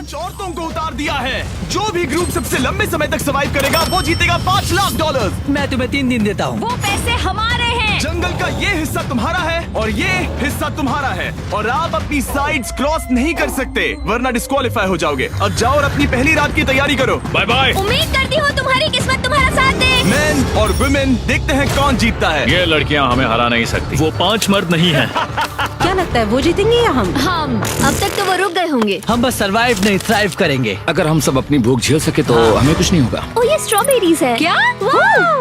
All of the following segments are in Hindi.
5 औरतों को उतार दिया है। जो भी ग्रुप सबसे लंबे समय तक सर्वाइव करेगा वो जीतेगा $5 लाख। मैं तुम्हें 3 दिन देता हूँ। वो पैसे हमारे हैं। जंगल का ये हिस्सा तुम्हारा है और ये हिस्सा तुम्हारा है और आप अपनी साइड्स क्रॉस नहीं कर सकते वरना डिस्क्वालीफाई हो जाओगे। अब जाओ और अपनी पहली रात की तैयारी करो। Bye bye. उम्मीद करती हूँ तुम्हारी किस्मत तुम्हारा साथ दे। मेन और वुमेन देखते हैं कौन जीतता है। ये लड़कियां हमें हरा नहीं सकती। वो 5 मर्द नहीं हैं। क्या लगता है वो जीतेंगे या हम? अब तक तो वो रुक गए होंगे। हम बस सरवाइव नहीं थ्राइव करेंगे। अगर हम सब अपनी भूख झेल सके तो हमें कुछ नहीं होगा। ओ ये स्ट्रॉबेरीज है क्या?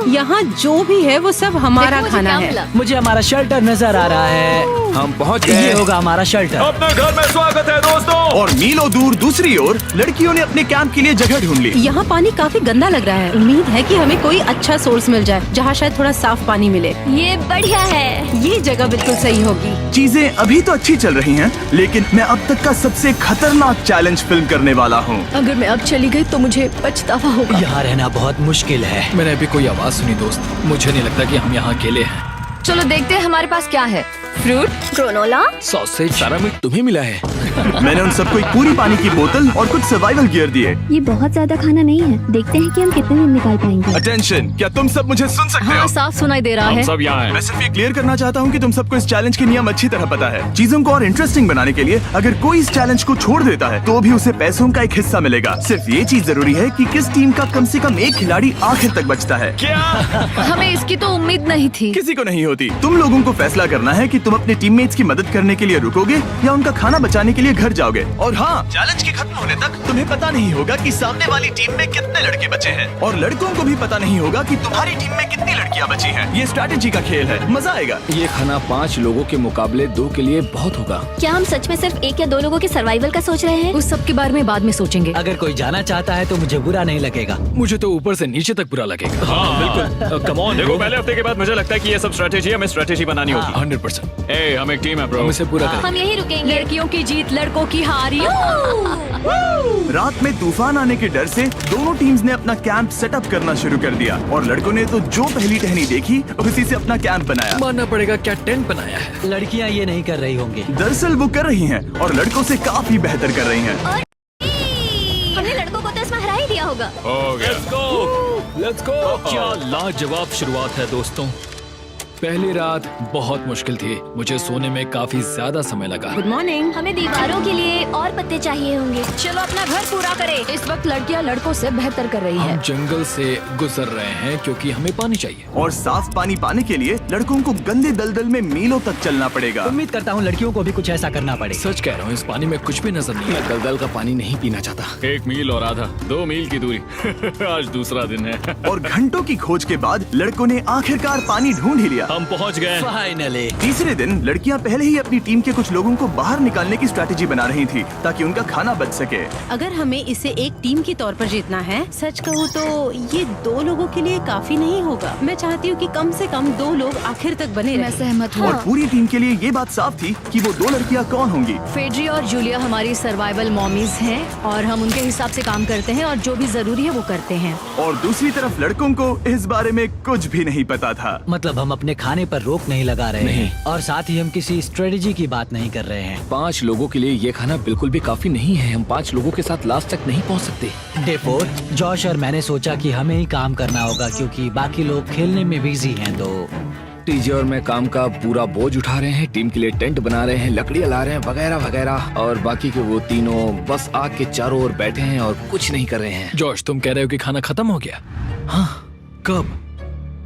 यहाँ जो भी है वो सब हमारा खाना है। मुझे हमारा शेल्टर नजर आ रहा है। हम पहुँच ये गए। होगा हमारा शेल्टर। अपने घर में स्वागत है दोस्तों। और मीलों दूर दूसरी ओर लड़कियों ने अपने कैंप के लिए जगह ढूंढ ली। यहाँ पानी काफी गंदा लग रहा है। उम्मीद है कि हमें कोई अच्छा सोर्स मिल जाए जहाँ शायद थोड़ा साफ पानी मिले। ये बढ़िया है। ये जगह बिल्कुल सही होगी। चीजें अभी तो अच्छी चल रही हैं, लेकिन मैं अब तक का सबसे खतरनाक चैलेंज फिल्म करने वाला हूँ। अगर मैं अब चली गई तो मुझे पछतावा होगा। यहाँ रहना बहुत मुश्किल है। मैंने अभी कोई आवाज सुनी दोस्त। मुझे नहीं लगता कि हम यहाँ अकेले हैं। चलो देखते हैं हमारे पास क्या है। Fruit, granola. सॉसेज, सारा मीट तुम्हें मिला है। मैंने उन सबको एक पूरी पानी की बोतल और कुछ सर्वाइवल गियर दिए। ये बहुत ज्यादा खाना नहीं है। देखते हैं कि हम कितने दिन निकाल पाएंगे। अटेंशन, क्या तुम सब मुझे सुन सकते हो? साफ सुनाई दे रहा हम है। सब यहाँ हैं। मैं सिर्फ ये क्लियर करना चाहता हूँ कि तुम सबको इस चैलेंज के नियम अच्छी तरह पता है। चीजों को और इंटरेस्टिंग बनाने के लिए अगर कोई इस चैलेंज को छोड़ देता है तो भी उसे पैसों का एक हिस्सा मिलेगा। सिर्फ ये चीज जरूरी है कि किस टीम का कम से कम एक खिलाड़ी आखिर तक बचता है। हमें इसकी तो उम्मीद नहीं थी। किसी को नहीं होती। तुम लोगों को फैसला करना है कि तुम अपने टीममेट्स की मदद करने के लिए रुकोगे या उनका खाना बचाने के लिए घर जाओगे। और हाँ, चैलेंज के खत्म होने तक तुम्हें पता नहीं होगा कि सामने वाली टीम में कितने लड़के बचे हैं और लड़कों को भी पता नहीं होगा कि तुम्हारी टीम में कितनी लड़कियां बची हैं। ये स्ट्रैटेजी का खेल है, मजा आएगा। ये खाना 5 लोगों के मुकाबले 2 के लिए बहुत होगा। क्या हम सच में सिर्फ 1 या 2 लोगों के सर्वाइवल का सोच रहे हैं? उस सब के बारे में बाद में सोचेंगे। अगर कोई जाना चाहता है तो मुझे बुरा नहीं लगेगा। मुझे तो ऊपर से नीचे तक बुरा लगेगा। हाँ बिल्कुल। Come on. देखो पहले हफ्ते के बाद मुझे लगता है कि ये सब स्ट्रेटेजी हमें स्ट्रेटेजी बनानी होगी। 100%। ए हम एक टीम है ब्रो। हम इसे पूरा करेंगे। हम यही रुकेंगे। लड़कियों की जीत, लड़कों की हार। रात में तूफान आने के डर से दोनों टीम्स ने अपना कैंप सेटअप करना शुरू कर दिया और लड़कों ने तो जो पहली टहनी देखी उसी से अपना कैंप बनाया। मानना पड़ेगा क्या टेंट बनाया है। लड़कियाँ ये नहीं कर रही होंगी। दरअसल वो कर रही हैं और लड़कों से काफी बेहतर कर रही हैं। हमने लड़कों को तो इसमें हरा ही दिया होगा। हो गया। Let's go. क्या लाजवाब शुरुआत है दोस्तों। पहली रात बहुत मुश्किल थी। मुझे सोने में काफी ज्यादा समय लगा। Good morning. हमें दीवारों के लिए और पत्ते चाहिए होंगे। चलो अपना घर पूरा करें। इस वक्त लड़कियां लड़कों से बेहतर कर रही है। हम जंगल से गुजर रहे हैं क्योंकि हमें पानी चाहिए। और साफ पानी पाने के लिए लड़कों को गंदे दलदल में मीलों तक चलना पड़ेगा। उम्मीद करता हूँ लड़कियों को भी कुछ ऐसा करना पड़ेगा। सच कह रहा हूँ, इस पानी में कुछ भी नजर नहीं है। दलदल का पानी नहीं पीना चाहता। 1 मील और आधा, 2 मील की दूरी। आज दूसरा दिन है। और घंटों की खोज के बाद लड़कों ने आखिरकार पानी ढूंढ ही लिया। हम पहुँच गए। फाइनली। तीसरे दिन लड़कियां पहले ही अपनी टीम के कुछ लोगों को बाहर निकालने की स्ट्रैटेजी बना रही थी ताकि उनका खाना बच सके। अगर हमें इसे एक टीम के तौर पर जीतना है, सच कहूँ तो ये 2 लोगों के लिए काफी नहीं होगा। मैं चाहती हूँ कि कम से कम 2 लोग आखिर तक बने मैं रहें। सहमत हूँ। और पूरी टीम के लिए ये बात साफ थी कि वो 2 लड़कियां कौन होंगी। फेड्री और जूलिया हमारी सर्वाइवल मॉमीज हैं और हम उनके हिसाब से काम करते हैं और जो भी जरूरी है वो करते हैं। और दूसरी तरफ लड़कों को इस बारे में कुछ भी नहीं पता था। मतलब हम अपने खाने पर रोक नहीं लगा रहे हैं और साथ ही हम किसी स्ट्रेटेजी की बात नहीं कर रहे हैं। 5 लोगों के लिए ये खाना बिल्कुल भी काफी नहीं है। हम 5 लोगों के साथ लास्ट तक नहीं पहुंच सकते। डे 4 जॉश और मैंने सोचा कि हमें ही काम करना होगा क्योंकि बाकी लोग खेलने में बिजी हैं। तो टीजे और मैं काम का पूरा बोझ उठा रहे हैं। टीम के लिए टेंट बना रहे हैं, लकड़ियाँ ला रहे हैं वगैरह वगैरह। और बाकी के वो तीनों बस आग के चारों ओर बैठे हैं और कुछ नहीं कर रहे हैं। जॉश, तुम कह रहे हो कि खाना खत्म हो गया? हाँ, कब?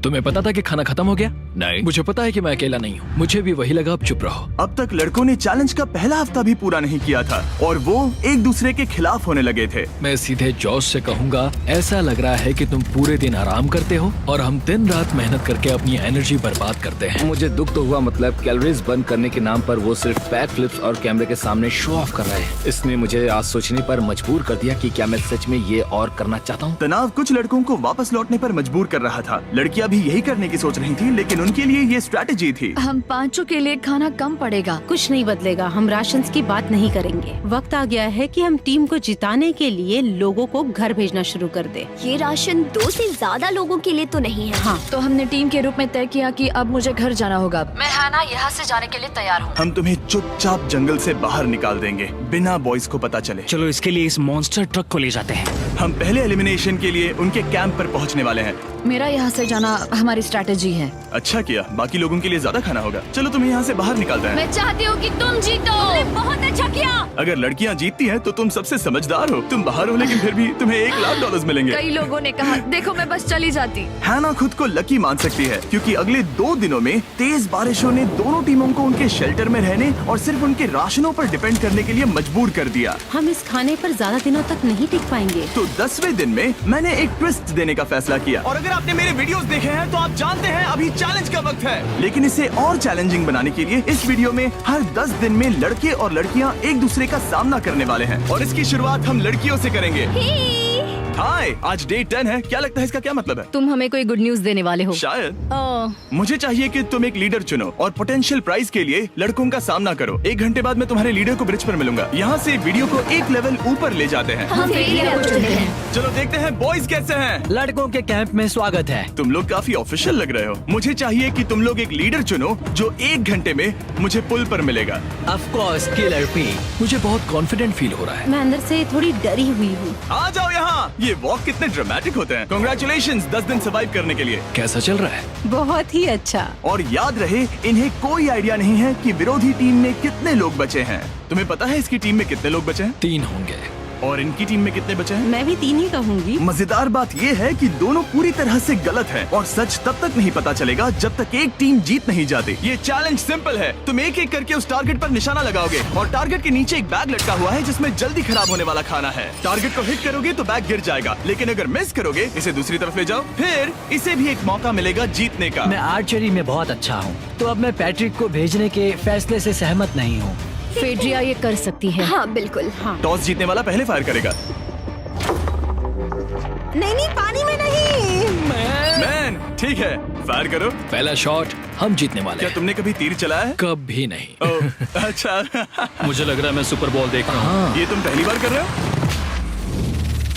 तुम्हें पता था कि खाना खत्म हो गया? नहीं, मुझे पता है कि मैं अकेला नहीं हूँ। मुझे भी वही लगा। अब चुप रहो। अब तक लड़कों ने चैलेंज का पहला हफ्ता भी पूरा नहीं किया था और वो एक दूसरे के खिलाफ होने लगे थे। मैं सीधे जॉश से कहूँगा, ऐसा लग रहा है कि तुम पूरे दिन आराम करते हो और हम दिन रात मेहनत करके अपनी एनर्जी बर्बाद करते हैं। मुझे दुख तो हुआ, मतलब कैलोरीज बर्न करने के नाम पर वो सिर्फ बैक फ्लिप्स और कैमरे के सामने शो ऑफ कर रहे हैं। इसने मुझे आज सोचने पर मजबूर कर दिया कि क्या मैं सच में ये और करना चाहता हूँ। तनाव कुछ लड़कों को वापस लौटने पर मजबूर कर रहा था। लड़कियां भी यही करने की सोच रही थी, लेकिन उनके लिए ये स्ट्रैटेजी थी। हम पांचों के लिए खाना कम पड़ेगा। कुछ नहीं बदलेगा, हम राशन की बात नहीं करेंगे। वक्त आ गया है कि हम टीम को जिताने के लिए लोगों को घर भेजना शुरू कर दे। ये राशन 2 से ज्यादा लोगों के लिए तो नहीं है। हाँ, तो हमने टीम के रूप में तय किया कि अब मुझे घर जाना होगा। मैं हैना यहाँ से जाने के लिए तैयार हूँ। हम तुम्हें चुपचाप जंगल से बाहर निकाल देंगे बिना बॉयज को पता चले। चलो इसके लिए इस मॉन्स्टर ट्रक को ले जाते हैं। हम पहले एलिमिनेशन के लिए उनके कैंप पर पहुंचने वाले हैं। मेरा यहाँ से जाना हमारी स्ट्रैटेजी है। अच्छा किया, बाकी लोगों के लिए ज्यादा खाना होगा। चलो तुम्हें यहाँ से बाहर निकालते हैं। मैं चाहती हूँ कि तुम जीतो। बहुत अच्छा किया। अगर लड़कियाँ जीतती हैं तो तुम सबसे समझदार हो। तुम बाहर हो लेकिन फिर भी तुम्हें $1,00,000 मिलेंगे। कई लोगों ने कहा देखो मैं बस चली जाती। हैना खुद को लकी मान सकती है क्योंकि अगले 2 दिनों में तेज बारिशों ने दोनों टीमों को उनके शेल्टर में रहने और सिर्फ उनके राशनों पर डिपेंड करने के लिए मजबूर कर दिया। हम इस खाने पर ज्यादा दिनों तक नहीं टिक पाएंगे। तो 10वें दिन में मैंने एक ट्विस्ट देने का फैसला किया। और अगर आपने मेरे वीडियोस देखे हैं तो आप जानते हैं अभी चैलेंज का वक्त है। लेकिन इसे और चैलेंजिंग बनाने के लिए इस वीडियो में हर 10 दिन में लड़के और लड़कियां एक दूसरे का सामना करने वाले हैं और इसकी शुरुआत हम लड़कियों से करेंगे। हाय, आज डे 10 है। क्या लगता है इसका क्या मतलब है? तुम हमें कोई गुड न्यूज देने वाले हो। शायद। ओह, मुझे चाहिए कि तुम एक लीडर चुनो और पोटेंशियल प्राइज के लिए लड़कों का सामना करो। 1 घंटे बाद मैं तुम्हारे लीडर को ब्रिज पर मिलूंगा। यहाँ से वीडियो को एक लेवल ऊपर ले जाते हैं। हम फेलियर हो चुके हैं। चलो देखते हैं बॉयज कैसे हैं। लड़कों के कैंप में स्वागत है। तुम लोग काफी ऑफिशियल लग रहे हो। मुझे चाहिए कि तुम लोग एक लीडर चुनो जो 1 घंटे में मुझे पुल पर मिलेगा। Of course killer P. मुझे बहुत कॉन्फिडेंट फील हो रहा है। मैं अंदर से थोड़ी डरी हुई हूँ। आ जाओ यहाँ। ये वॉक कितने ड्रामेटिक होते हैं। कांग्रेचुलेशंस 10 दिन सर्वाइव करने के लिए। कैसा चल रहा है? बहुत ही अच्छा। और याद रहे इन्हें कोई आइडिया नहीं है कि विरोधी टीम में कितने लोग बचे हैं। तुम्हें पता है इसकी टीम में कितने लोग बचे हैं? 3 होंगे। और इनकी टीम में कितने बचे हैं? मैं भी 3 ही कहूँगी। मजेदार बात ये है कि दोनों पूरी तरह से गलत है और सच तब तक नहीं पता चलेगा जब तक एक टीम जीत नहीं जाती। ये चैलेंज सिंपल है। तुम एक एक करके उस टारगेट पर निशाना लगाओगे और टारगेट के नीचे एक बैग लटका हुआ है जिसमें जल्दी खराब होने वाला खाना है। टारगेट को हिट करोगे तो बैग गिर जाएगा, लेकिन अगर मिस करोगे इसे दूसरी तरफ ले जाओ, फिर इसे भी एक मौका मिलेगा जीतने का। मैं आर्चरी में बहुत अच्छा हूँ, तो अब मैं पैट्रिक को भेजने के फैसले से सहमत नहीं हूँ। फेड्रिया ये कर सकती है। हाँ बिल्कुल। हाँ। टॉस जीतने वाला पहले फायर करेगा। नहीं, पानी में नहीं। मैन, ठीक है, फायर करो। पहला शॉट हम जीतने वाले क्या हैं। तुमने कभी तीर चलाया है? कभी नहीं। ओह, अच्छा। मुझे लग रहा है मैं सुपर बॉल देख रहा हूँ। ये तुम पहली बार कर रहे हो?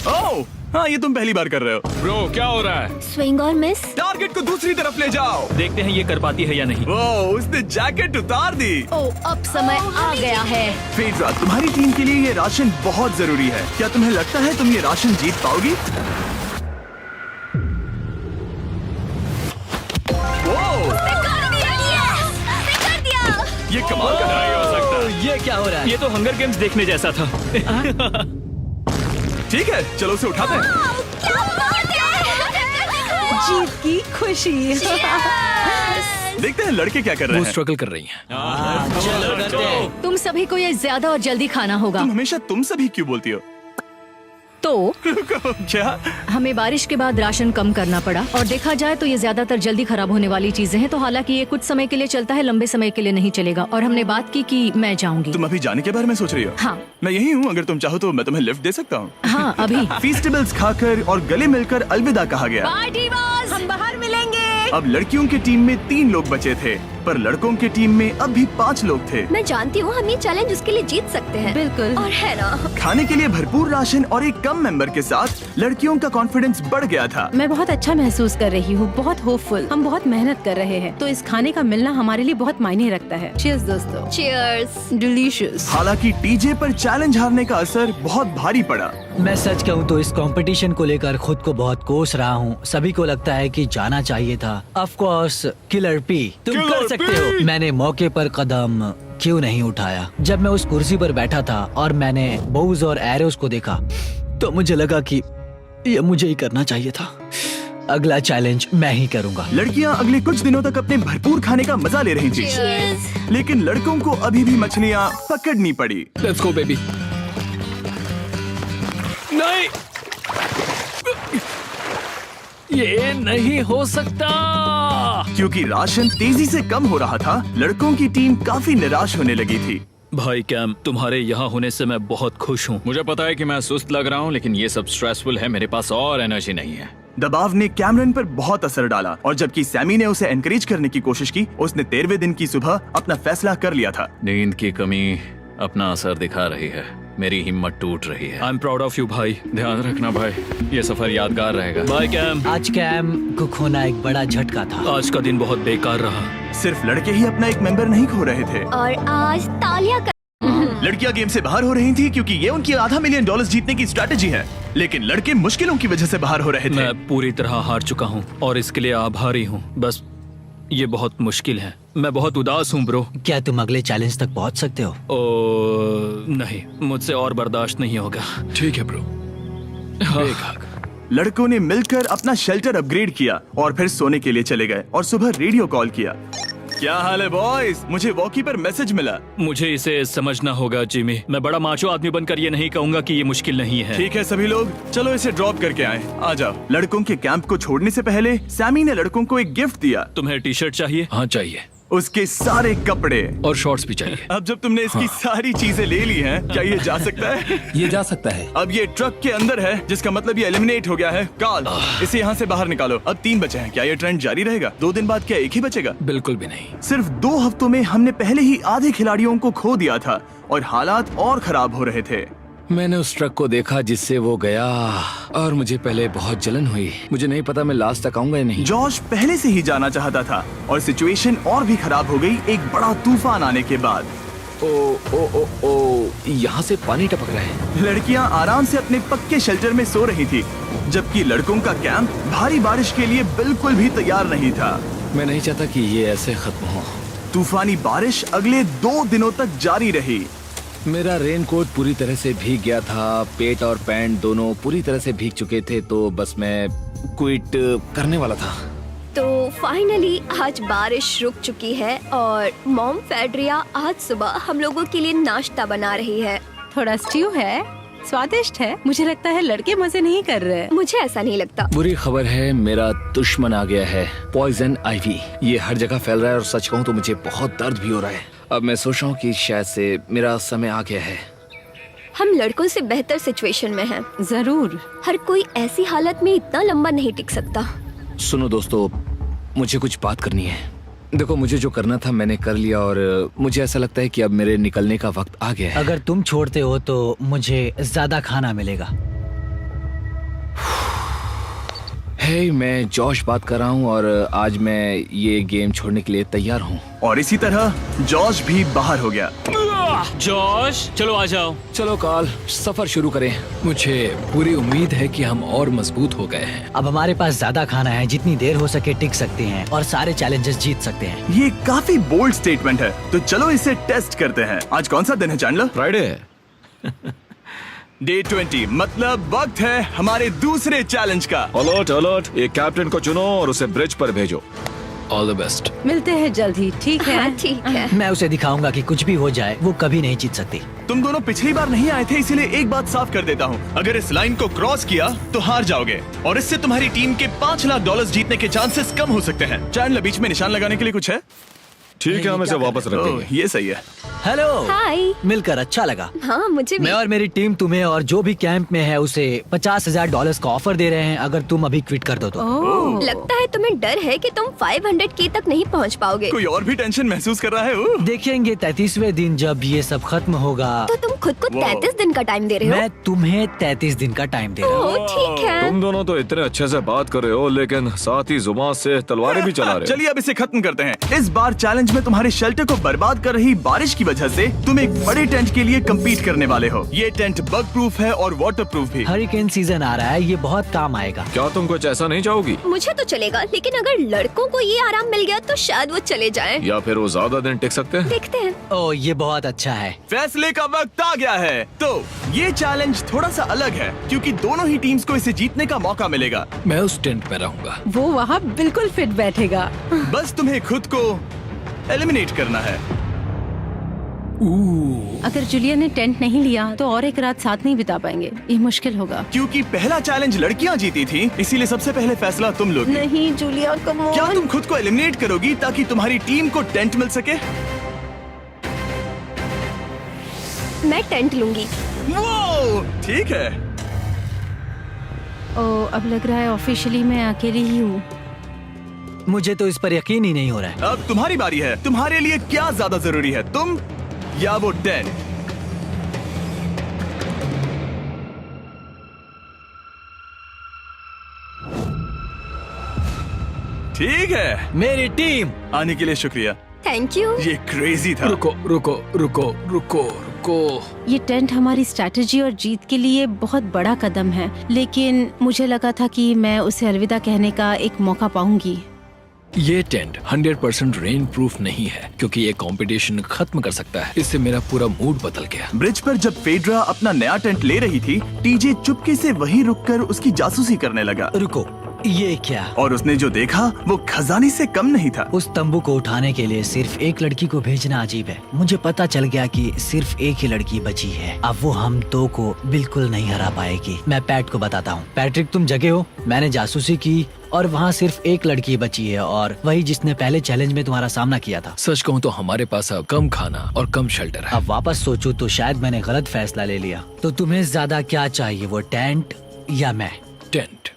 ओह, हाँ, ये तुम पहली बार कर रहे हो। ब्रो क्या हो रहा है? स्विंग और मिस। टारगेट को दूसरी तरफ ले जाओ। देखते हैं ये कर पाती है या नहीं। ओह, उसने जैकेट उतार दी। ओह, अब समय आ गया है। फेड्रा, तुम्हारी टीम के लिए ये राशन बहुत जरूरी है। क्या तुम्हें लगता है तुम ये राशन जीत पाओगी? ओह, ये कमाल का नहीं हो सकता। ये क्या हो रहा है? ये तो हंगर गेम्स देखने जैसा था। ठीक है, चलो उसे उठाते हैं। जीत की खुशी। देखते हैं लड़के क्या कर रहे वो हैं। स्ट्रगल कर रही हैं। चलो करते हैं। तुम सभी को ये ज्यादा और जल्दी खाना होगा। तुम हमेशा तुम सभी क्यों बोलती हो? तो क्या? हमें बारिश के बाद राशन कम करना पड़ा और देखा जाए तो ये ज्यादातर जल्दी खराब होने वाली चीजें हैं। तो हालांकि ये कुछ समय के लिए चलता है, लंबे समय के लिए नहीं चलेगा। और हमने बात की कि मैं जाऊंगी। तुम अभी जाने के बारे में सोच रही हो? हाँ। मैं यही हूँ, अगर तुम चाहो तो मैं तुम्हें लिफ्ट दे सकता हूँ। हाँ, अभी। फीस्टेबल्स खाकर और गले मिलकर अलविदा कहा गया। हम बाहर मिलेंगे। अब लड़कियों की टीम में 3 लोग बचे थे, पर लड़कों की टीम में अब भी 5 लोग थे। मैं जानती हूँ हम ये चैलेंज उसके लिए जीत सकते हैं। बिल्कुल। और है ना। खाने के लिए भरपूर राशन और एक कम मेंबर के साथ लड़कियों का कॉन्फिडेंस बढ़ गया था। मैं बहुत अच्छा महसूस कर रही हूँ, बहुत होपफुल। हम बहुत मेहनत कर रहे हैं, तो इस खाने का मिलना हमारे लिए बहुत मायने रखता है। चीयर्स दोस्तों। चीयर्स। डिलीशियस। हालांकि टीजे पर चैलेंज हारने का असर बहुत भारी पड़ा। मैं सच कहूँ तो इस कंपटीशन को लेकर खुद को बहुत कोस रहा हूँ। सभी को लगता है कि जाना चाहिए था। ऑफ कोर्स किलर पी, तुम कर सकते हो। मैंने मौके पर कदम क्यों नहीं उठाया? जब मैं उस कुर्सी पर बैठा था और मैंने बोव्स और एरोस को देखा तो मुझे लगा कि ये मुझे ही करना चाहिए था। अगला चैलेंज मैं ही करूँगा। लड़कियां अगले कुछ दिनों तक अपने भरपूर खाने का मजा ले रही थी, लेकिन लड़कों को अभी भी मछलियां पकड़नी पड़ी। Let's go baby. नहीं, ये नहीं हो सकता। क्योंकि राशन तेजी से कम हो रहा था, लड़कों की टीम काफी निराश होने लगी थी। भाई कैम, तुम्हारे यहाँ होने से मैं बहुत खुश हूँ। मुझे पता है कि मैं सुस्त लग रहा हूँ, लेकिन ये सब स्ट्रेसफुल है। मेरे पास और एनर्जी नहीं है। दबाव ने कैमरन पर बहुत असर डाला और जबकि सैमी ने उसे एनकरेज करने की कोशिश की, उसने 13वें दिन की सुबह अपना फैसला कर लिया था। नींद की कमी अपना असर दिखा रही है, मेरी हिम्मत टूट रही है। I am proud of you भाई, ध्यान रखना भाई, ये सफर यादगार रहेगा। Bye cam. आज कैम को खोना एक बड़ा झटका था। आज का दिन बहुत बेकार रहा। सिर्फ लड़के ही अपना एक मेंबर नहीं खो रहे थे, और आज तालियां लड़कियां गेम से बाहर हो रही थी क्योंकि ये उनकी $500 मिलियन जीतने की स्ट्रैटेजी है। लेकिन लड़के मुश्किलों की वजह से बाहर हो रहे थे। मैं पूरी तरह हार चुका हूँ और इसके लिए आभारी हूँ। बस ये बहुत मुश्किल है, मैं बहुत उदास हूँ ब्रो। क्या तुम अगले चैलेंज तक पहुंच सकते हो? नहीं, मुझसे और बर्दाश्त नहीं होगा। ठीक है ब्रो। लड़कों ने मिलकर अपना शेल्टर अपग्रेड किया और फिर सोने के लिए चले गए और सुबह रेडियो कॉल किया। क्या हाल है बॉयज? मुझे वॉकी पर मैसेज मिला। मुझे इसे समझना होगा जिमी। मैं बड़ा माचो आदमी बनकर ये नहीं कहूंगा कि ये मुश्किल नहीं है। ठीक है सभी लोग, चलो इसे ड्रॉप करके आए। आ जाओ। लड़कों के कैंप को छोड़ने से पहले सैमी ने लड़कों को एक गिफ्ट दिया। तुम्हें टी शर्ट चाहिए? हाँ चाहिए, उसके सारे कपड़े और शॉर्ट्स भी चाहिए। अब जब तुमने इसकी सारी चीजें ले ली हैं, क्या ये जा सकता है? ये जा सकता है। अब ये ट्रक के अंदर है, जिसका मतलब ये एलिमिनेट हो गया है। कार्ल, इसे यहाँ से बाहर निकालो। अब 3 बचे हैं। क्या ये ट्रेंड जारी रहेगा? 2 दिन बाद क्या एक ही बचेगा? बिल्कुल भी नहीं। सिर्फ 2 हफ्तों में हमने पहले ही आधे खिलाड़ियों को खो दिया था और हालात और खराब हो रहे थे। मैंने उस ट्रक को देखा जिससे वो गया और मुझे पहले बहुत जलन हुई। मुझे नहीं पता मैं लास्ट तक आऊंगा या नहीं। जॉश पहले से ही जाना चाहता था और सिचुएशन और भी खराब हो गई एक बड़ा तूफान आने के बाद। ओ ओ ओ ओ, यहाँ से पानी टपक रहा है। लड़कियां आराम से अपने पक्के शेल्टर में सो रही थी, जबकि लड़कों का कैंप भारी बारिश के लिए बिल्कुल भी तैयार नहीं था। मैं नहीं चाहता कि ये ऐसे खत्म हो। तूफानी बारिश अगले 2 दिनों तक जारी रही। मेरा रेनकोट पूरी तरह से भीग गया था, पेट और पैंट दोनों पूरी तरह से भीग चुके थे, तो बस मैं क्विट करने वाला था। तो फाइनली आज बारिश रुक चुकी है और मॉम फेड्रिया आज सुबह हम लोगों के लिए नाश्ता बना रही है। थोड़ा स्ट्यू है, स्वादिष्ट है। मुझे लगता है लड़के मजे नहीं कर रहे। मुझे ऐसा नहीं लगता। बुरी खबर है, मेरा दुश्मन आ गया है, पॉइजन आइवी। ये हर जगह फैल रहा है और सच कहूँ तो मुझे बहुत दर्द भी हो रहा है। अब मैं सोच रहा हूँ कि शायद से मेरा समय आ गया है। हम लड़कों से बेहतर सिचुएशन में हैं। जरूर। हर कोई ऐसी हालत में इतना लंबा नहीं टिक सकता। सुनो दोस्तों, मुझे कुछ बात करनी है। देखो, मुझे जो करना था मैंने कर लिया और मुझे ऐसा लगता है कि अब मेरे निकलने का वक्त आ गया है। अगर तुम छोड़ते हो तो मुझे ज्यादा खाना मिलेगा। हे, मैं जॉश बात कर रहा हूँ और आज मैं ये गेम छोड़ने के लिए तैयार हूँ। और इसी तरह जॉश भी बाहर हो गया। जॉश, चलो आ जाओ। चलो कार्ल, सफर शुरू करें। मुझे पूरी उम्मीद है कि हम और मजबूत हो गए हैं। अब हमारे पास ज्यादा खाना है, जितनी देर हो सके टिक सकते हैं और सारे चैलेंजेस जीत सकते हैं। ये काफी बोल्ड स्टेटमेंट है, तो चलो इसे टेस्ट करते हैं। आज कौन सा दिन है चैंडलर? फ्राइडे। डे 20, मतलब वक्त है हमारे दूसरे चैलेंज का। अलर्ट अलर्ट, एक कैप्टन को चुनो और उसे ब्रिज पर भेजो। All the best. मिलते हैं जल्द ही, ठीक है? हाँ, ठीक है। मैं उसे दिखाऊंगा कि कुछ भी हो जाए वो कभी नहीं जीत सकती। तुम दोनों पिछली बार नहीं आए थे, इसीलिए एक बात साफ कर देता हूँ। अगर इस लाइन को क्रॉस किया तो हार जाओगे और इससे तुम्हारी टीम के $5 लाख जीतने के चांसेस कम हो सकते हैं। चैंडलर, बीच में निशान लगाने के लिए कुछ है? ठीक है, हम इसे वापस रख देंगे। ये सही है। हेलो। हाय। मिलकर अच्छा लगा। हाँ, मुझे भी। मैं और मेरी टीम तुम्हें और जो भी कैंप में है उसे $50,000 का ऑफर दे रहे हैं अगर तुम अभी क्विट कर दो तो। ओह, लगता है तुम्हें डर है कि तुम 500K तक नहीं पहुंच पाओगे। कोई और भी टेंशन महसूस कर रहा है? देखेंगे 33वें दिन जब ये सब खत्म होगा। तो तुम खुद को 33 दिन का टाइम दे रहे हो? मैं तुम्हें 33 दिन का टाइम दे रहा हूँ। ओह, ठीक है। तुम दोनों तो इतने अच्छे से बात कर रहे हो, लेकिन साथ ही जुबान से तलवारें भी चला रहे हो। चलिए अब इसे खत्म करते हैं। इस बार चैलेंज में तुम्हारे शेल्टर को बर्बाद कर रही बारिश की वजह से तुम एक बड़े टेंट के लिए कम्पीट करने वाले हो। ये टेंट बग प्रूफ है और वाटर प्रूफ भी। हरिकेन सीजन आ रहा है, ये बहुत काम आएगा। क्या तुम कुछ ऐसा नहीं चाहोगी? मुझे तो चलेगा, लेकिन अगर लड़कों को ये आराम मिल गया तो शायद वो चले जाएं। या फिर वो ज्यादा दिन टिक सकते हैं? देखते हैं। ओह, ये बहुत अच्छा है। फैसले का वक्त आ गया है। तो ये चैलेंज थोड़ा सा अलग है क्योंकि दोनों ही टीम्स को इसे जीतने का मौका मिलेगा। मैं उस टेंट में रहूंगा। वो वहाँ बिल्कुल फिट बैठेगा। बस तुम्हें खुद को एलिमिनेट करना है। अगर जूलिया ने टेंट नहीं लिया तो और एक रात साथ नहीं बिता पाएंगे। ये मुश्किल होगा। क्योंकि पहला चैलेंज लड़कियां जीती थी, इसीलिए सबसे पहले फैसला तुम लोगी। नहीं जूलिया, कम ऑन। क्या तुम खुद को एलिमिनेट करोगी ताकि तुम्हारी टीम को टेंट मिल सके? मैं टेंट लूंगी। वो ठीक है। अब लग रहा है ऑफिशियली मैं अकेली ही हूँ। मुझे तो इस पर यकीन ही नहीं हो रहा है। अब तुम्हारी बारी है। तुम्हारे लिए क्या ज्यादा जरूरी है, तुम या वो टेंट? ठीक है, मेरी टीम। आने के लिए शुक्रिया। Thank you. ये क्रेजी था। रुको रुको रुको रुको रुको। ये टेंट हमारी स्ट्रैटेजी और जीत के लिए बहुत बड़ा कदम है, लेकिन मुझे लगा था कि मैं उसे अलविदा कहने का एक मौका पाऊंगी। ये टेंट 100% रेन प्रूफ नहीं है, क्योंकि ये कंपटीशन खत्म कर सकता है। इससे मेरा पूरा मूड बदल गया। ब्रिज पर जब फेड्रा अपना नया टेंट ले रही थी, टीजे चुपके से वहीं रुककर उसकी जासूसी करने लगा। रुको, ये क्या? और उसने जो देखा वो खजाने से कम नहीं था। उस तंबू को उठाने के लिए सिर्फ एक लड़की को भेजना अजीब है। मुझे पता चल गया कि सिर्फ एक ही लड़की बची है। अब वो हम दो को बिल्कुल नहीं हरा पाएगी। मैं पैट को बताता हूँ। पैट्रिक, तुम जगे हो? मैंने जासूसी की और वहाँ सिर्फ एक लड़की बची है, और वही जिसने पहले चैलेंज में तुम्हारा सामना किया था। सच कहूँ तो हमारे पास अब कम खाना और कम शेल्टर है। अब वापस सोचूं तो शायद मैंने गलत फैसला ले लिया। तो तुम्हें ज्यादा क्या चाहिए, वो टेंट या मैं? टेंट।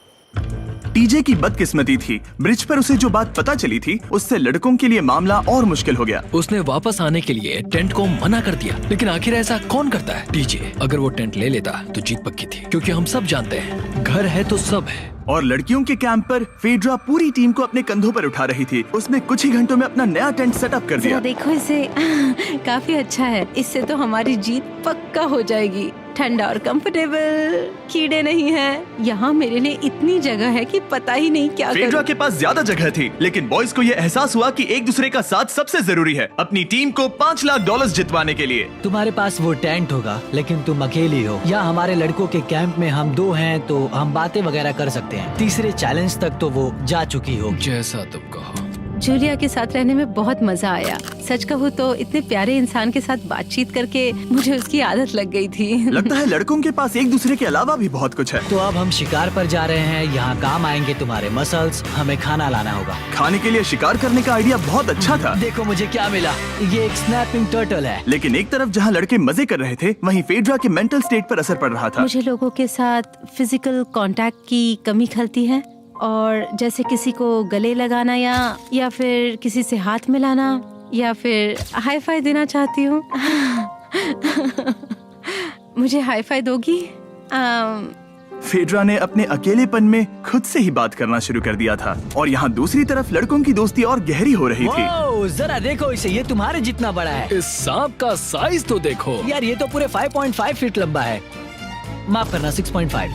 टीजे की बदकिस्मती थी, ब्रिज पर उसे जो बात पता चली थी उससे लड़कों के लिए मामला और मुश्किल हो गया। उसने वापस आने के लिए टेंट को मना कर दिया, लेकिन आखिर ऐसा कौन करता है? टीजे, अगर वो टेंट ले लेता तो जीत पक्की थी, क्योंकि हम सब जानते हैं घर है तो सब है। और लड़कियों के कैंप पर फेड्रा पूरी टीम को अपने कंधों पर उठा रही थी। उसने कुछ ही घंटों में अपना नया टेंट सेटअप कर दिया। जरा देखो इसे। काफी अच्छा है। इससे तो हमारी जीत पक्का हो जाएगी। ठंडा और कंफर्टेबल, कीड़े नहीं हैं। यहाँ मेरे लिए इतनी जगह है कि पता ही नहीं क्या फेड्रा करूं। के पास ज्यादा जगह थी, लेकिन बॉयज को ये एहसास हुआ कि एक दूसरे का साथ सबसे जरूरी है अपनी टीम को $5 लाख जितवाने के लिए। तुम्हारे पास वो टेंट होगा, लेकिन तुम अकेली हो, या हमारे लड़कों के कैंप में हम दो हैं तो हम बातें वगैरह कर सकते हैं। तीसरे चैलेंज तक तो वो जा चुकी हो। जैसा तुम कहो। जूलिया के साथ रहने में बहुत मजा आया। सच कहूँ तो इतने प्यारे इंसान के साथ बातचीत करके मुझे उसकी आदत लग गई थी। लगता है लड़कों के पास एक दूसरे के अलावा भी बहुत कुछ है। तो अब हम शिकार पर जा रहे हैं। यहाँ काम आएंगे तुम्हारे मसल्स। हमें खाना लाना होगा। खाने के लिए शिकार करने का आइडिया बहुत अच्छा था। देखो मुझे क्या मिला। ये एक स्नैपिंग टर्टल है। लेकिन एक तरफ जहाँ लड़के मजे कर रहे थे, वहीं फेड्रा के मेंटल स्टेट पर असर पड़ रहा था। मुझे लोगों के साथ फिजिकल कांटेक्ट की कमी खलती है, और जैसे किसी को गले लगाना या फिर किसी से हाथ मिलाना या फिर हाई फाई देना चाहती हूँ। मुझे हाई फाई दोगी? फेड्रा ने अपने अकेलेपन में खुद से ही बात करना शुरू कर दिया था, और यहाँ दूसरी तरफ लड़कों की दोस्ती और गहरी हो रही थी। ओह, जरा देखो इसे, ये तुम्हारे जितना बड़ा है। इस सांप का साइज तो देखो यार, ये तो पूरे 5.5 फीट लंबा है। माफ करना, 6.5।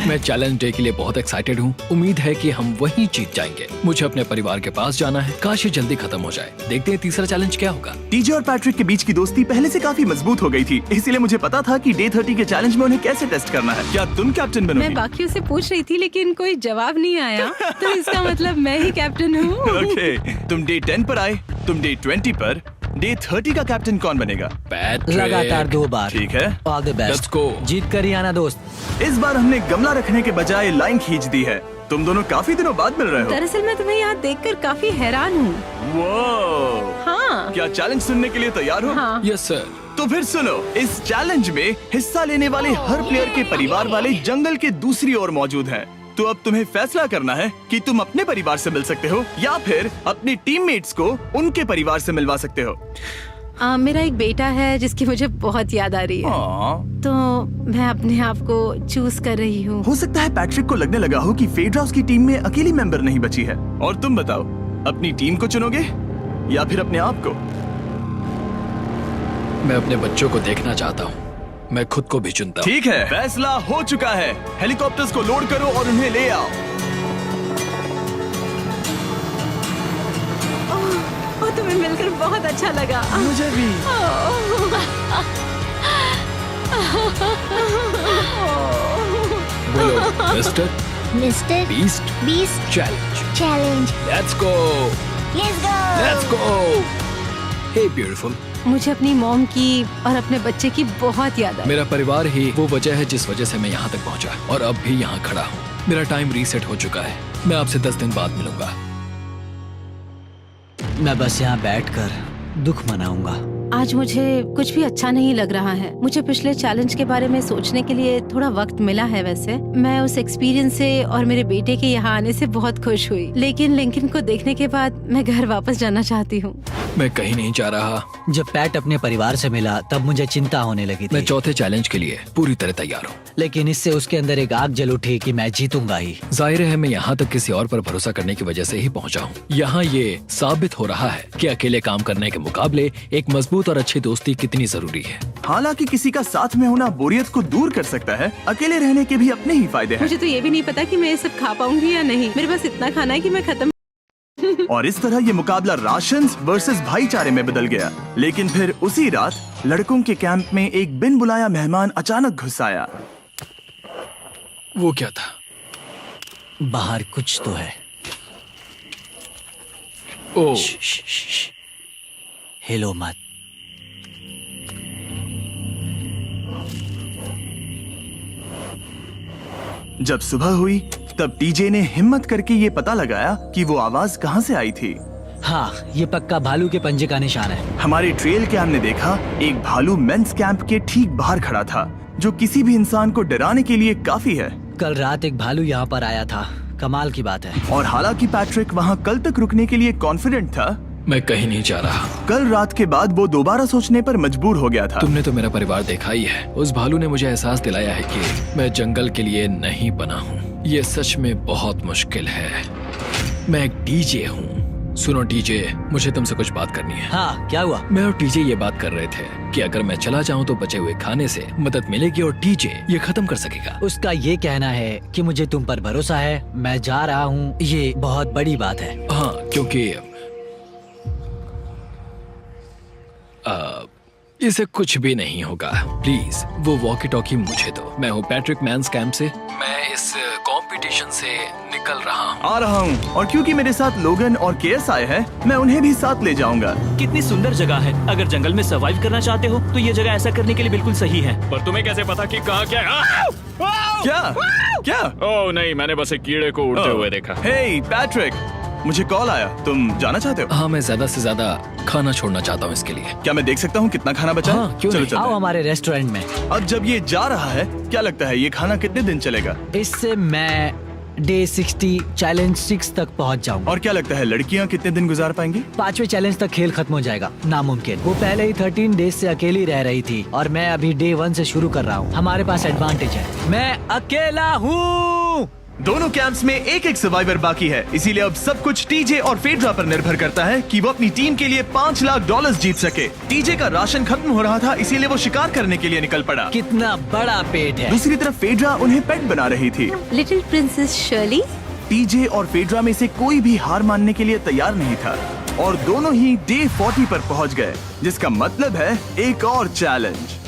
मैं चैलेंज डे के लिए बहुत एक्साइटेड हूँ। उम्मीद है कि हम वहीं जीत जाएंगे। मुझे अपने परिवार के पास जाना है। काश ये जल्दी खत्म हो जाए। देखते हैं तीसरा चैलेंज क्या होगा। टीजे और पैट्रिक के बीच की दोस्ती पहले से काफी मजबूत हो गई थी, इसीलिए मुझे पता था कि डे 30 के चैलेंज में उन्हें कैसे टेस्ट करना है। क्या तुम कैप्टन बनोगी? मैं बाकियों से पूछ रही थी, लेकिन कोई जवाब नहीं आया, तो इसका मतलब मैं ही कैप्टन हूँ। ओके, तुम डे 10 पर आए, तुम डे 20 पर। डे 30 का कैप्टन कौन बनेगा? पैट्रिक। लगातार 2 बार। ठीक है, all the best. Let's go। जीत कर ही आना दोस्त। इस बार हमने गमला रखने के बजाय लाइन खींच दी है। तुम दोनों काफी दिनों बाद मिल रहे हो। दरअसल मैं तुम्हें यहाँ देखकर काफी हैरान हूँ। वो हाँ। क्या चैलेंज सुनने के लिए तैयार हो? हाँ। Yes sir. तो फिर सुनो, इस चैलेंज में हिस्सा लेने वाले हर प्लेयर के परिवार वाले जंगल के दूसरी ओर मौजूद हैं। तो अब तुम्हें फैसला करना है कि तुम अपने परिवार से मिल सकते हो या फिर अपने टीममेट्स को उनके परिवार से मिलवा सकते हो। मेरा एक बेटा है जिसकी मुझे बहुत याद आ रही है, तो मैं अपने आप को चूज कर रही हूँ। हो सकता है पैट्रिक को लगने लगा हो कि फेड्रा उसकी टीम में अकेली मेंबर नहीं बची है। और तुम बताओ, अपनी टीम को चुनोगे या फिर अपने आप को? मैं अपने बच्चों को देखना चाहता हूँ। मैं खुद को भी चुनता हूँ। ठीक है, फैसला हो चुका है। हेलीकॉप्टर्स को लोड करो और उन्हें ले आओ। तुम्हें मिलकर बहुत अच्छा लगा। मुझे भी। बोलो mister Beast challenge. Let's go. Hey beautiful. मुझे अपनी मॉम की और अपने बच्चे की बहुत याद आई। मेरा परिवार ही वो वजह है जिस वजह से मैं यहाँ तक पहुँचा और अब भी यहाँ खड़ा हूँ। मेरा टाइम रीसेट हो चुका है। मैं आपसे 10 दिन बाद मिलूंगा। मैं बस यहाँ बैठकर दुख मनाऊंगा। आज मुझे कुछ भी अच्छा नहीं लग रहा है। मुझे पिछले चैलेंज के बारे में सोचने के लिए थोड़ा वक्त मिला है। वैसे मैं उस एक्सपीरियंस से और मेरे बेटे के यहाँ आने से बहुत खुश हुई, लेकिन लिंकन को देखने के बाद मैं घर वापस जाना चाहती हूँ। मैं कहीं नहीं जा रहा। जब पैट अपने परिवार से मिला तब मुझे चिंता होने लगी मैं थी, चौथे चैलेंज के लिए पूरी तरह तैयार हूँ। लेकिन इससे उसके अंदर एक आग जल उठी कि मैं जीतूंगा ही। जाहिर है मैं यहाँ तक किसी और पर भरोसा करने की वजह से ही पहुँचा हूँ। यहाँ ये साबित हो रहा है कि अकेले काम करने के मुकाबले एक मजबूत और अच्छी दोस्ती कितनी जरूरी है। हालांकि किसी का साथ में होना बोरियत को दूर कर सकता है, अकेले रहने के भी अपने ही फायदे हैं। मुझे तो ये भी नहीं पता कि मैं ये सब खा पाऊंगी या नहीं। मेरे पास इतना खाना है कि मैं खत्म। और इस तरह ये मुकाबला राशंस वर्सेस भाईचारे में बदल गया। लेकिन फिर उसी रात लड़कों के कैंप में एक बिन बुलाया मेहमान अचानक घुस आया। वो क्या था? बाहर कुछ तो है। ओ, हिलो मत। जब सुबह हुई तब टीजे ने हिम्मत करके ये पता लगाया कि वो आवाज कहाँ से आई थी। हाँ, ये पक्का भालू के पंजे का निशान है। हमारे ट्रेल कैम ने देखा एक भालू मेंस कैंप के ठीक बाहर खड़ा था, जो किसी भी इंसान को डराने के लिए काफी है। कल रात एक भालू यहाँ पर आया था, कमाल की बात है। और हालांकि पैट्रिक वहाँ कल तक रुकने के लिए कॉन्फिडेंट था, मैं कहीं नहीं जा रहा। कल रात के बाद वो दोबारा सोचने पर मजबूर हो गया था। तुमने तो मेरा परिवार देखा ही है। उस भालू ने मुझे एहसास दिलाया है कि मैं जंगल के लिए नहीं बना हूँ। ये सच में बहुत मुश्किल है। मैं एक डीजे हूँ। सुनो डीजे, मुझे तुमसे कुछ बात करनी है। हाँ, क्या हुआ? मैं और टीजे ये बात कर रहे थे कि अगर मैं चला जाऊँ तो बचे हुए खाने से मदद मिलेगी और टीजे ये खत्म कर सकेगा। उसका ये कहना है कि मुझे तुम पर भरोसा है, मैं जा रहा हूँ। ये बहुत बड़ी बात है। हाँ, क्योंकि इसे कुछ भी नहीं होगा। प्लीज वो वॉकी टॉकी मुझे दो। मैं हूँ पैट्रिक मेंस कैंप से। मैं इस कंपटीशन से निकल रहा हूँ। आ रहा हूँ, और क्योंकि मेरे साथ लोगन और केएस आए हैं, मैं उन्हें भी साथ ले जाऊंगा। कितनी सुंदर जगह है। अगर जंगल में सर्वाइव करना चाहते हो तो ये जगह ऐसा करने के लिए बिल्कुल सही है। पर तुम्हें कैसे पता कि कहाँ क्या है? क्या क्या? ओह नहीं, मैंने बस एक कीड़े को उड़ते हुए देखा। हे पैट्रिक, मुझे कॉल आया, तुम जाना चाहते हो? हाँ, मैं ज्यादा से ज्यादा खाना छोड़ना चाहता हूँ इसके लिए। क्या मैं देख सकता हूँ कितना खाना बचा है? हाँ, क्यों चलो नहीं? चलो। आओ हमारे रेस्टोरेंट में। अब जब ये जा रहा है, क्या लगता है ये खाना कितने दिन चलेगा? इससे मैं डे 60 चैलेंज 6 तक पहुंच जाऊंगा। और क्या लगता है लड़कियाँ कितने दिन गुजार पाएंगी? 5वें चैलेंज तक खेल खत्म हो जाएगा। नामुमकिन। वो पहले ही 13 डेज से अकेली रह रही थी और मैं अभी डे 1 से शुरू कर रहा हूँ। हमारे पास एडवांटेज है, मैं अकेला हूँ। दोनों कैंप्स में एक एक सर्वाइवर बाकी है, इसीलिए अब सब कुछ टीजे और फेड्रा पर निर्भर करता है कि वो अपनी टीम के लिए $5 लाख जीत सके। टीजे का राशन खत्म हो रहा था, इसीलिए वो शिकार करने के लिए निकल पड़ा। कितना बड़ा पेट है। दूसरी तरफ फेड्रा उन्हें पेट बना रही थी। Little princess Shirley. टीजे और फेड्रा में से कोई भी हार मानने के लिए तैयार नहीं था, और दोनों ही डे 40 पर पहुंच गए, जिसका मतलब है एक और चैलेंज।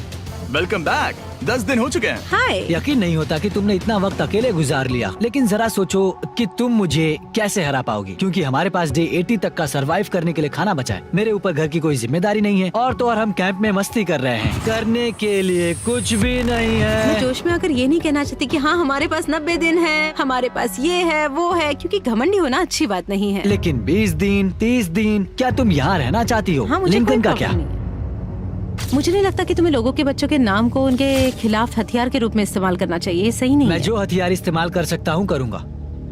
Welcome back. 10 दिन हो चुके हैं। हाय। यकीन नहीं होता कि तुमने इतना वक्त अकेले गुजार लिया, लेकिन जरा सोचो कि तुम मुझे कैसे हरा पाओगी, क्योंकि हमारे पास डे 80 तक का सरवाइव करने के लिए खाना बचा है। मेरे ऊपर घर की कोई जिम्मेदारी नहीं है, और तो और हम कैंप में मस्ती कर रहे हैं। करने के लिए कुछ भी नहीं मैं है। जोश में आकर ये नहीं कहना चाहती कि हाँ हमारे पास 90 दिन है, हमारे पास ये है वो है, क्योंकि घमंडी होना अच्छी बात नहीं है। लेकिन 20 दिन 30 दिन, क्या तुम यहाँ रहना चाहती हो? हाँ, मुझे लिंकन कोई का प्रॉब्लम क्या? नहीं है। मुझे नहीं लगता कि तुम्हें लोगों के बच्चों के नाम को उनके खिलाफ हथियार के रूप में इस्तेमाल करना चाहिए। ये सही नहीं मैं है। जो हथियार इस्तेमाल कर सकता हूँ करूँगा।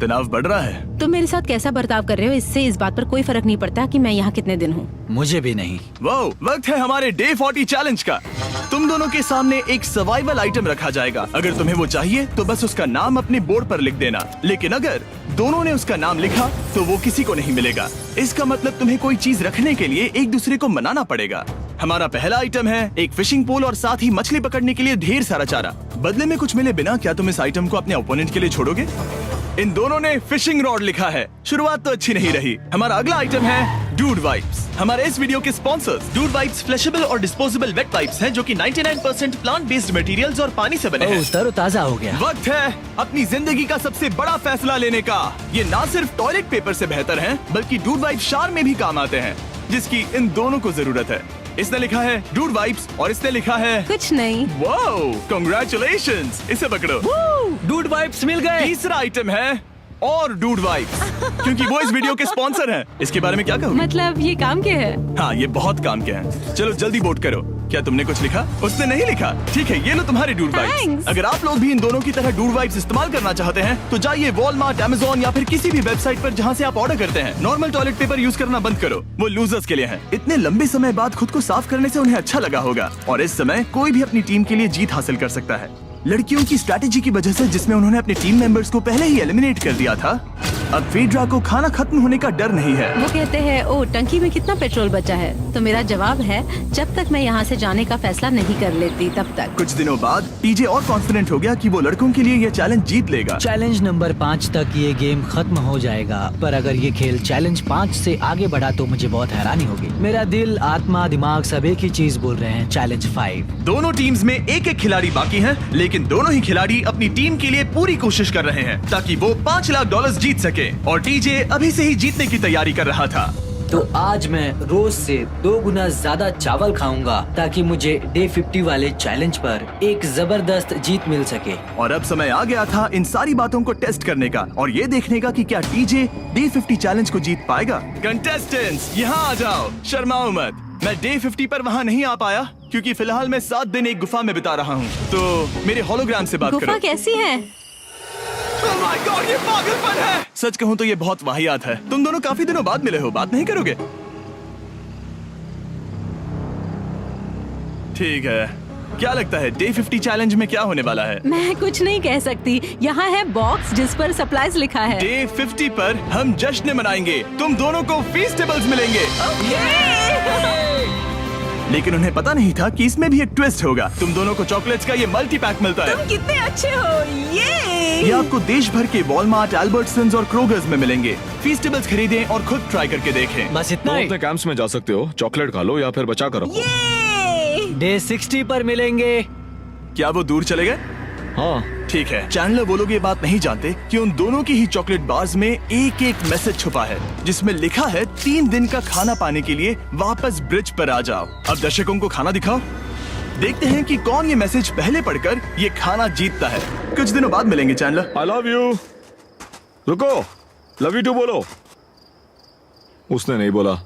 तनाव बढ़ रहा है। तुम मेरे साथ कैसा बर्ताव कर रहे हो, इससे इस बात पर कोई फर्क नहीं पड़ता कि मैं यहाँ कितने दिन हूँ। मुझे भी नहीं। वो वक्त है हमारे डे 40 चैलेंज का। तुम दोनों के सामने एक सर्वाइवल आइटम रखा जाएगा। अगर तुम्हें वो चाहिए तो बस उसका नाम अपने बोर्ड पर लिख देना, लेकिन अगर दोनों ने उसका नाम लिखा तो वो किसी को नहीं मिलेगा। इसका मतलब तुम्हें कोई चीज रखने के लिए एक दूसरे को मनाना पड़ेगा। हमारा पहला आइटम है एक फिशिंग पोल और साथ ही मछली पकड़ने के लिए ढेर सारा चारा। बदले में कुछ मिले बिना क्या तुम इस आइटम को अपने ओपोनेंट के लिए छोड़ोगे? इन दोनों ने फिशिंग रॉड लिखा है। शुरुआत तो अच्छी नहीं रही। हमारा अगला आइटम है डूड वाइप्स। हमारे इस वीडियो के स्पॉन्सर्स डूड वाइप्स फ्लैशेबल और डिस्पोजेबल वेट वाइप्स हैं, जो कि 99% प्लांट बेस्ड मटेरियल्स और पानी से बने हैं। तरोताजा हो गया। वक्त है अपनी जिंदगी का सबसे बड़ा फैसला लेने का। ये ना सिर्फ टॉयलेट पेपर से बेहतर हैं, बल्कि डूड वाइप शार में भी काम आते हैं, जिसकी इन दोनों को जरूरत है। इसने लिखा है डूड वाइप्स और इसने लिखा है कुछ नहीं। Wow, congratulations. इसे पकड़ो। डूड वाइप्स मिल गए। तीसरा आइटम है और डूड वाइब्स, क्योंकि वो इस वीडियो के स्पॉन्सर हैं। इसके बारे में क्या कहोगे? मतलब ये काम क्या है? हाँ, ये बहुत काम के हैं। चलो जल्दी वोट करो। क्या तुमने कुछ लिखा? उसने नहीं लिखा। ठीक है, ये लो तुम्हारे डूड वाइब्स। Thanks. अगर आप लोग भी इन दोनों की तरह डूड वाइब्स इस्तेमाल करना चाहते हैं तो जाइए वॉलमार्ट, अमेज़न या फिर किसी भी वेबसाइट पर जहाँ से आप ऑर्डर करते हैं। नॉर्मल टॉयलेट पेपर यूज करना बंद करो, वो लूजर्स के लिए है। इतने लंबे समय बाद खुद को साफ करने से उन्हें अच्छा लगा होगा, और इस समय कोई भी अपनी टीम के लिए जीत हासिल कर सकता है। लड़कियों की स्ट्रैटेजी की वजह से, जिसमें उन्होंने अपने टीम मेंबर्स को पहले ही एलिमिनेट कर दिया था, अब फेड्रा को खाना खत्म होने का डर नहीं है। वो कहते हैं ओ टंकी में कितना पेट्रोल बचा है, तो मेरा जवाब है जब तक मैं यहाँ से जाने का फैसला नहीं कर लेती तब तक। कुछ दिनों बाद टीजे और कॉन्फिडेंट हो गया कि वो लड़कों के लिए ये चैलेंज जीत लेगा। चैलेंज नंबर 5 तक ये गेम खत्म हो जाएगा, पर अगर ये खेल चैलेंज 5 से आगे बढ़ा तो मुझे बहुत हैरानी होगी। मेरा दिल, आत्मा, दिमाग सब एक ही चीज बोल रहे हैं, चैलेंज 5। दोनों टीम्स में एक एक खिलाड़ी बाकी हैं, लेकिन दोनों ही खिलाड़ी अपनी टीम के लिए पूरी कोशिश कर रहे हैं ताकि वो $5 लाख जीत सके, और टीजे अभी से ही जीतने की तैयारी कर रहा था। तो आज मैं रोज से 2 गुना ज्यादा चावल खाऊंगा ताकि मुझे डे 50 वाले चैलेंज पर एक जबरदस्त जीत मिल सके। और अब समय आ गया था इन सारी बातों को टेस्ट करने का और ये देखने का कि क्या टीजे डे 50 चैलेंज को जीत पाएगा। कंटेस्टेंट्स यहाँ आ जाओ, शर्माओ मत। मैं डे 50 पर वहाँ नहीं आ पाया क्योंकि फिलहाल मैं 7 दिन एक गुफा में बिता रहा हूँ, तो मेरे होलोग्राम से बात करो। गुफा कैसी है? Oh my God, ये पागलपन है। सच कहूँ तो ये बहुत वाहियात है। तुम दोनों काफी दिनों बाद मिले हो, बात नहीं करोगे? ठीक है, क्या लगता है डे 50 चैलेंज में क्या होने वाला है? मैं कुछ नहीं कह सकती। यहाँ है बॉक्स जिस पर सप्लाईज लिखा है। डे 50 पर हम जश्न मनाएंगे, तुम दोनों को फीस्टेबल्स मिलेंगे। लेकिन उन्हें पता नहीं था कि इसमें भी एक ट्विस्ट होगा। तुम दोनों को चॉकलेट्स का ये मल्टी पैक मिलता है। तुम कितने अच्छे हो। ये आपको देश भर के वॉलमार्ट, अल्बर्ट्सन्स और क्रोगर्स में मिलेंगे। फीस्टेबल्स खरीदें और खुद ट्राई करके देखें। बस इतना ही। अपने कैंप्स में जा सकते हो, चॉकलेट खा लो या फिर बचा कर रखो। डे 60 पर मिलेंगे। क्या वो दूर चले गए? हाँ, ठीक है। चैंडलर वो लोग ये बात नहीं जानते कि उन दोनों की ही चॉकलेट बार्स में एक एक मैसेज छुपा है जिसमें लिखा है 3 दिन का खाना पाने के लिए वापस ब्रिज पर आ जाओ। अब दर्शकों को खाना दिखाओ, देखते हैं कि कौन ये मैसेज पहले पढ़कर ये खाना जीतता है। कुछ दिनों बाद मिलेंगे चैंडलर। I love you. रुको, लव यू टू बोलो। उसने नहीं बोला।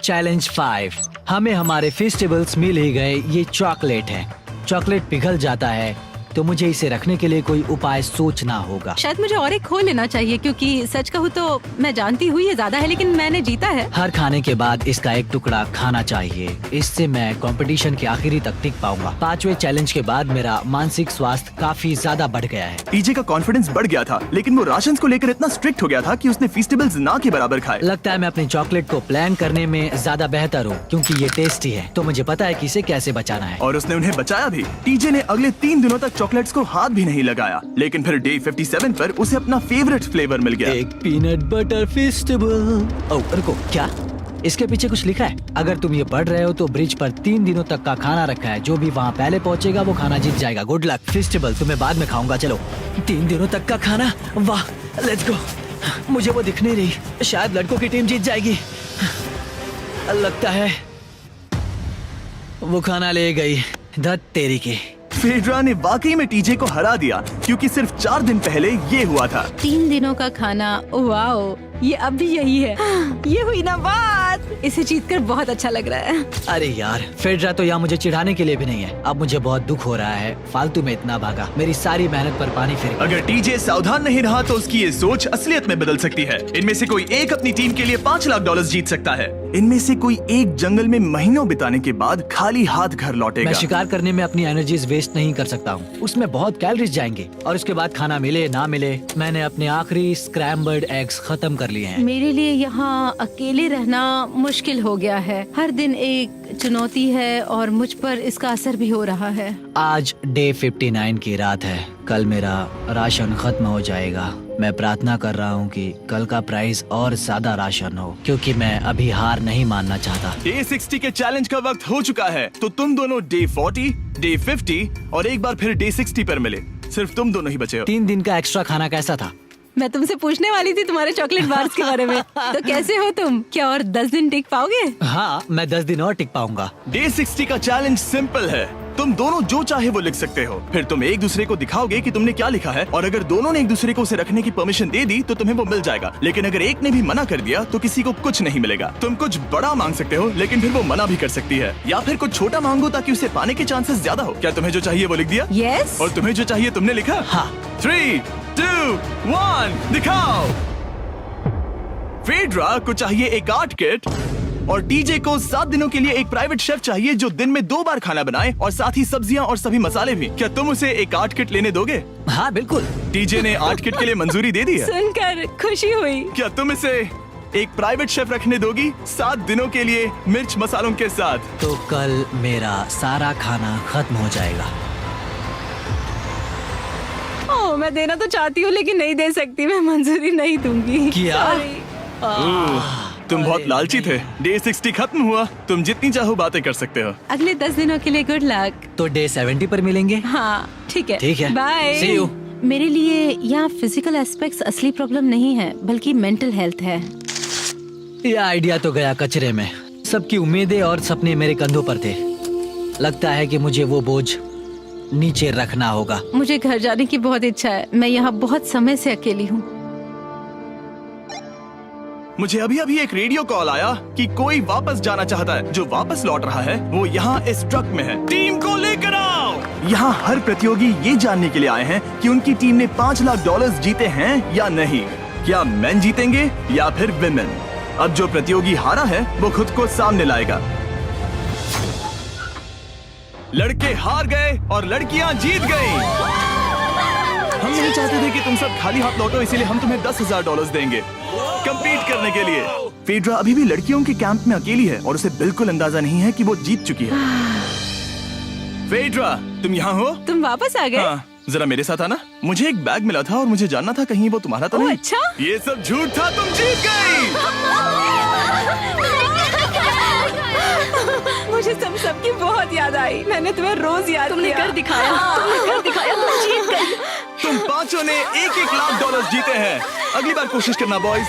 चैलेंज 5, हमें हमारे फेस्टिवल्स मिल ही गए। ये चॉकलेट है। चॉकलेट पिघल जाता है तो मुझे इसे रखने के लिए कोई उपाय सोचना होगा। शायद मुझे और एक खो लेना चाहिए, क्योंकि सच कहूँ तो मैं जानती हूँ ये ज्यादा है, लेकिन मैंने जीता है। हर खाने के बाद इसका एक टुकड़ा खाना चाहिए, इससे मैं कंपटीशन के आखिरी तक टिक पाऊंगा। 5वें चैलेंज के बाद मेरा मानसिक स्वास्थ्य काफी ज्यादा बढ़ गया है। टीजे का कॉन्फिडेंस बढ़ गया था, लेकिन वो राशन को लेकर इतना स्ट्रिक्ट हो गया था कि उसने फीस्टेबल्स ना के बराबर खाए। लगता है मैं अपनी चॉकलेट को प्लान करने में ज्यादा बेहतर हूँ, क्योंकि ये टेस्टी है तो मुझे पता है कि इसे कैसे बचाना है। और उसने उन्हें बचाया भी। टीजे ने अगले 3 दिनों तक चॉकलेट्स को हाथ भी नहीं लगाया, लेकिन फिर डे 57 पर उसे अपना फेवरेट फ्लेवर मिल गया। एक पीनट बटर फेस्टिवल। ओह रुको, क्या इसके पीछे कुछ लिखा है? अगर तुम ये पढ़ रहे हो तो ब्रिज पर 3 दिनों तक का खाना रखा है। जो भी वहाँ पहले पहुँचेगा वो खाना जीत जाएगा। Good luck. फेस्टिवल तुम्हें बाद में खाऊंगा। चलो, 3 दिनों तक का खाना, वाह, लेट्स गो। मुझे वो दिख नहीं रही, शायद लड़कों की टीम जीत जाएगी। लगता है वो खाना ले गई। धत तेरी की। फेड्रा ने वाकई में टीजे को हरा दिया, क्योंकि सिर्फ 4 दिन पहले ये हुआ था। 3 दिनों का खाना, वाओ, ये अब भी यही है। ये हुई ना बात। इसे जीतकर बहुत अच्छा लग रहा है। अरे यार, फेड्रा तो यहाँ मुझे चिढ़ाने के लिए भी नहीं है। अब मुझे बहुत दुख हो रहा है, फालतू में इतना भागा, मेरी सारी मेहनत पर पानी फिर गया। अगर टीजे सावधान नहीं रहा तो उसकी ये सोच असलियत में बदल सकती है। इनमें से कोई एक अपनी टीम के लिए $5 लाख जीत सकता है। इनमें से कोई एक जंगल में महीनों बिताने के बाद खाली हाथ घर लौटेगा। मैं शिकार करने में अपनी एनर्जीज वेस्ट नहीं कर सकता हूँ, उसमें बहुत कैलोरीज जाएंगे। और उसके बाद खाना मिले ना मिले, मैंने अपने आखिरी स्क्रैम्बल्ड एग्स खत्म कर लिए हैं। मेरे लिए यहाँ अकेले रहना मुश्किल हो गया है। हर दिन एक चुनौती है और मुझ पर इसका असर भी हो रहा है। आज डे 59 की रात है। कल मेरा राशन खत्म हो जाएगा। मैं प्रार्थना कर रहा हूँ कि कल का प्राइस और ज्यादा राशन हो, क्योंकि मैं अभी हार नहीं मानना चाहता। डे 60 के चैलेंज का वक्त हो चुका है, तो तुम दोनों डे 40, डे 50 और एक बार फिर डे 60 पर मिले। सिर्फ तुम दोनों ही बचे हो। 3 दिन का एक्स्ट्रा खाना कैसा था? मैं तुमसे पूछने वाली थी तुम्हारे चॉकलेट बार्स के बारे में। तो कैसे हो तुम? क्या और 10 दिन टिक पाओगे? हाँ, मैं 10 दिन और टिक पाऊंगा। डे 60 का चैलेंज सिंपल है। तुम दोनों जो चाहे वो लिख सकते हो। फिर तुम एक दूसरे को दिखाओगे कि तुमने क्या लिखा है, और अगर दोनों ने एक दूसरे को उसे रखने की परमिशन दे दी तो तुम्हें वो मिल जाएगा। लेकिन अगर एक ने भी मना कर दिया तो किसी को कुछ नहीं मिलेगा। तुम कुछ बड़ा मांग सकते हो, लेकिन फिर वो मना भी कर सकती है, या फिर कुछ छोटा मांगो ताकि उसे पाने के चांसेस ज्यादा हो। क्या तुम्हें जो चाहिए वो लिख दिया? यस। और तुम्हें जो चाहिए तुमने लिखा? हाँ। 3, 2, 1 दिखाओ। फेड्रा को चाहिए एक आर्ट किट, और टीजे को 7 दिनों के लिए एक प्राइवेट शेफ चाहिए जो दिन में 2 बार खाना बनाए, और साथ ही सब्जियां और सभी मसाले भी। क्या तुम उसे एक आर्ट किट लेने दोगे? हाँ बिल्कुल। टीजे ने आर्ट किट के लिए मंजूरी दे दी है। सुनकर खुशी हुई। क्या तुम इसे एक प्राइवेट शेफ रखने दोगी 7 दिनों के लिए मिर्च मसालों के साथ? तो कल मेरा सारा खाना खत्म हो जाएगा। ओह, मैं देना तो चाहती हूँ लेकिन नहीं दे सकती, मैं मंजूरी नहीं दूंगी। क्या? Sorry। तुम बहुत लालची थे। डे 60 खत्म हुआ, तुम जितनी चाहो बातें कर सकते हो। अगले 10 दिनों के लिए गुड लक। तो डे 70 पर मिलेंगे। हाँ ठीक है। ठीक है। बाय। See you। मेरे लिए यहाँ फिजिकल एस्पेक्ट्स असली प्रॉब्लम नहीं है, बल्कि मेंटल हेल्थ है। ये आइडिया तो गया कचरे में। सबकी उम्मीदें और सपने मेरे कंधों पर थे। लगता है कि मुझे वो बोझ नीचे रखना होगा। मुझे घर जाने की बहुत इच्छा है। मैं यहाँ बहुत समय से अकेली हूँ। मुझे अभी अभी एक रेडियो कॉल आया कि कोई वापस जाना चाहता है। जो वापस लौट रहा है वो यहाँ इस ट्रक में है। टीम को लेकर आओ। यहाँ हर प्रतियोगी ये जानने के लिए आए हैं कि उनकी टीम ने $5 लाख जीते हैं या नहीं। क्या मेन जीतेंगे या फिर विमेन? अब जो प्रतियोगी हारा है वो खुद को सामने लाएगा। लड़के हार गए और लड़कियां जीत गईं। हम नहीं चाहते थे कि तुम सब खाली हाथ लौटो, इसीलिए हम तुम्हें $10,000 देंगे कंपीट करने के लिए। फेड्रा अभी भी लड़कियों के कैंप में अकेली है और उसे बिल्कुल अंदाजा नहीं है कि वो जीत चुकी है। फेड्रा, तुम यहाँ हो? तुम वापस आ गए? हाँ, जरा मेरे साथ आना। मुझे एक बैग मिला था और मुझे जानना था कहीं वो तुम्हारा तो नहीं। अच्छा? ये सब झूठ था, तुम जीत गई। मुझे सबकी बहुत याद आई। मैंने तुम्हें रोज याद तुमने किया। कर दिखाया, तुमने कर दिखाया, तुम जीत गई। तुम पांचों ने $1-1 लाख जीते हैं। अगली बार कोशिश करना बॉयज।